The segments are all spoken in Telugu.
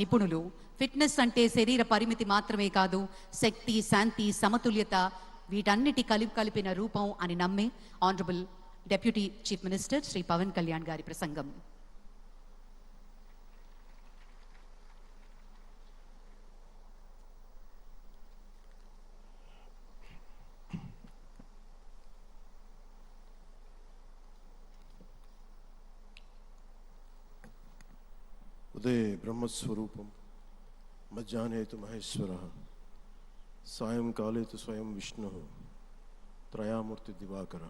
నిపుణులు. ఫిట్నెస్ అంటే శరీర పరిమితి మాత్రమే కాదు, శక్తి, శాంతి, సమతుల్యత వీటన్నిటి కలిపిన రూపం అని నమ్మే honourable deputy chief minister Shri Pawan Kalyan గారి ప్రసంగం. ఉదయ బ్రహ్మస్వరూపం, మధ్యాహ్నే తు మహేశ్వర, సాయంకాలే తు స్వయం విష్ణు, త్రయామూర్తి దివాకర.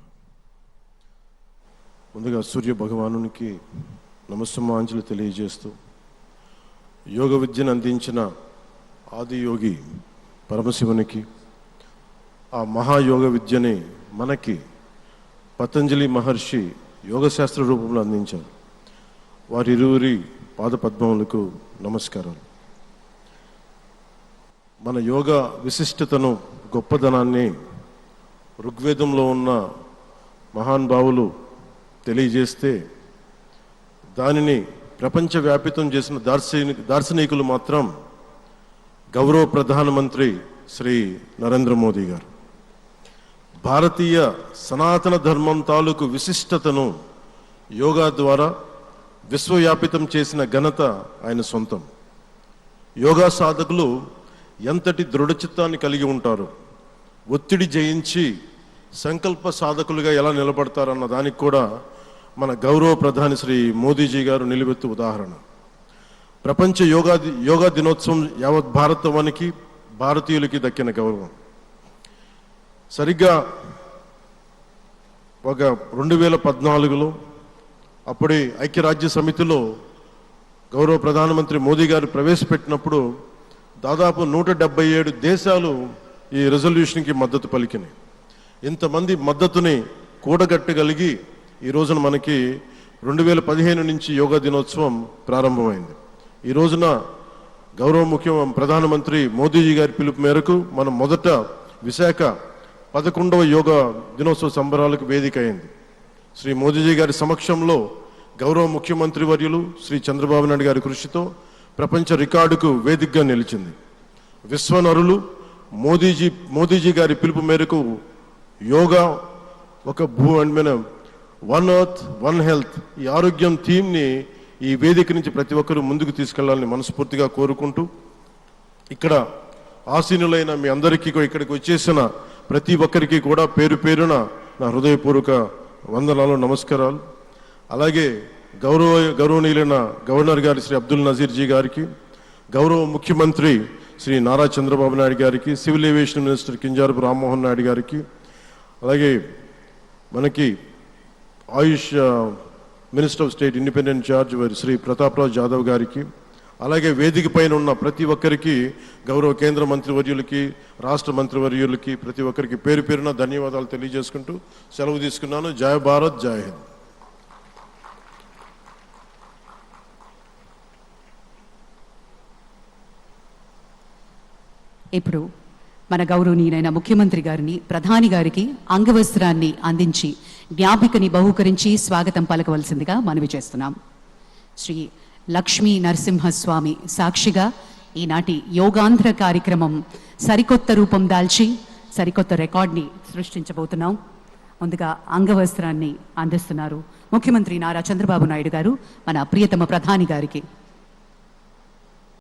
ముందుగా సూర్య భగవానునికి నమస్సమాంజలి తెలియజేస్తూ, యోగ విద్యను అందించిన ఆదియోగి పరమశివునికి, ఆ మహాయోగ విద్యని మనకి పతంజలి మహర్షి యోగశాస్త్ర రూపంలో అందించారు. వారిరువురి పాదపద్మములకు నమస్కారాలు. మన యోగ విశిష్టతను, గొప్పదనాన్ని ఋగ్వేదంలో ఉన్న మహానుభావులు తెలియజేస్తే, దానిని ప్రపంచవ్యాపితం చేసిన దార్శనికులు మాత్రం గౌరవ ప్రధానమంత్రి శ్రీ నరేంద్ర మోదీ గారు. భారతీయ సనాతన ధర్మం తాలూకు విశిష్టతను యోగా ద్వారా విశ్వవ్యాపితం చేసిన ఘనత ఆయన సొంతం. యోగా సాధకులు ఎంతటి దృఢచిత్తాన్ని కలిగి ఉంటారు, ఒత్తిడి జయించి సంకల్ప సాధకులుగా ఎలా నిలబడతారన్న దానికి కూడా మన గౌరవ ప్రధాని శ్రీ మోదీజీ గారు నిలువెత్తు ఉదాహరణ. ప్రపంచ యోగా దినోత్సవం యావత్ భారతవానికి, భారతీయులకి దక్కిన గౌరవం. సరిగ్గా ఒక 2014లో అప్పుడే ఐక్యరాజ్య సమితిలో గౌరవ ప్రధానమంత్రి మోదీ గారు ప్రవేశపెట్టినప్పుడు దాదాపు 177 దేశాలు ఈ రెజల్యూషన్కి మద్దతు పలికినాయి. ఇంతమంది మద్దతుని కూడగట్టగలిగి ఈ రోజున మనకి 2015 నుంచి యోగా దినోత్సవం ప్రారంభమైంది. ఈ రోజున గౌరవ ప్రధానమంత్రి మోదీజీ గారి పిలుపు మేరకు మనం మొదట విశాఖ 11వ యోగా దినోత్సవ సంబరాలకు వేదిక అయింది. శ్రీ మోదీజీ గారి సమక్షంలో గౌరవ ముఖ్యమంత్రి వర్యులు శ్రీ చంద్రబాబు నాయుడు గారి కృషితో ప్రపంచ రికార్డుకు వేదికగా నిలిచింది. విశ్వనరులు మోదీజీ గారి పిలుపు మేరకు యోగా ఒక వన్ ఎర్త్ వన్ హెల్త్, ఈ ఆరోగ్యం థీమ్ని ఈ వేదిక నుంచి ప్రతి ఒక్కరూ ముందుకు తీసుకెళ్లాలని మనస్ఫూర్తిగా కోరుకుంటూ, ఇక్కడ ఆసీనులైన మీ అందరికీ ఇక్కడికి వచ్చేసిన ప్రతి ఒక్కరికి కూడా పేరు పేరున నా హృదయపూర్వక వందనాలు, నమస్కారాలు. అలాగే గౌరవనీయులైన గవర్నర్ గారి శ్రీ అబ్దుల్ నజీర్ జీ గారికి, గౌరవ ముఖ్యమంత్రి శ్రీ నారా చంద్రబాబు నాయుడు గారికి, civil aviation minister Kinjarapu Rammohan Naidu గారికి, అలాగే మనకి Ayush minister of state independent charge Shri Prataprao Jadhav గారికి, అలాగే వేదిక పైన ఉన్న ప్రతి ఒక్కరికి, గౌరవ కేంద్ర మంత్రివర్యులకి, రాష్ట్ర మంత్రివర్యులకి, ప్రతి ఒక్కరికి పేరు పేరున ధన్యవాదాలు తెలియజేసుకుంటూ సెలవు తీసుకున్నాను. జై భారత్, జై హింద్. ఇప్పుడు మన గౌరవనీయులైన ముఖ్యమంత్రి గారిని, ప్రధాని గారికి అంగవస్త్రాన్ని అందించి జ్ఞాపికని బహూకరించి స్వాగతం పలకవలసిందిగా మనవి చేస్తున్నాం. శ్రీ లక్ష్మీ నరసింహస్వామి సాక్షిగా ఈనాటి యోగాంధ్ర కార్యక్రమం సరికొత్త రూపం దాల్చి సరికొత్త రికార్డ్ని సృష్టించబోతున్నాం. ముందుగా అంగవస్త్రాన్ని అందిస్తున్నారు ముఖ్యమంత్రి నారా చంద్రబాబు నాయుడు గారు మన ప్రియతమ ప్రధాని గారికి.